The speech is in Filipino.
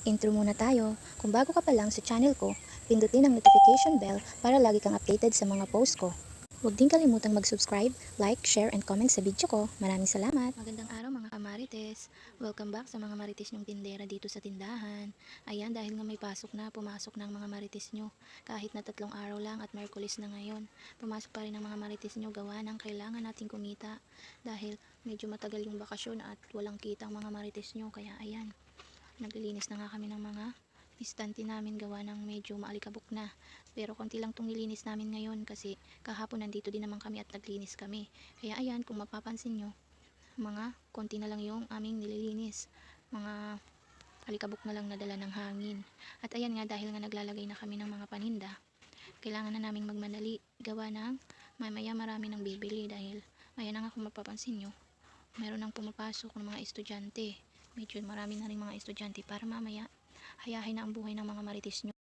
Intro muna tayo. Kung bago ka pa lang sa channel ko, pindutin ang notification bell para lagi kang updated sa mga post ko. Huwag din kalimutang mag-subscribe, like, share, and comment sa video ko. Maraming salamat. Magandang araw mga kamarites. Welcome back sa mga marites nyong tindera dito sa tindahan. Ayan, dahil nga may pasok na, pumasok na ang mga marites nyo. Kahit na 3 araw lang at Merkulis na ngayon, pumasok pa rin ang mga marites nyo gawa ng kailangan nating kumita. Dahil medyo matagal yung bakasyon at walang kita ang mga marites nyo. Kaya ayan, naglilinis na nga kami ng mga istante namin gawa ng medyo maalikabok na. Pero konti lang itong nilinis namin ngayon kasi kahapon nandito din naman kami at naglinis kami. Kaya ayan, kung mapapansin nyo, mga konti na lang yung aming nililinis. Mga alikabok na lang nadala ng hangin. At ayan nga, dahil nga naglalagay na kami ng mga paninda, kailangan na naming magmadali gawa ng mamaya marami ng bibili dahil ayan nga, kung mapapansin nyo, meron nang pumapasok ng mga estudyante. Medyo marami na rin mga estudyante para mamaya hayahay na ang buhay ng mga marites nyo.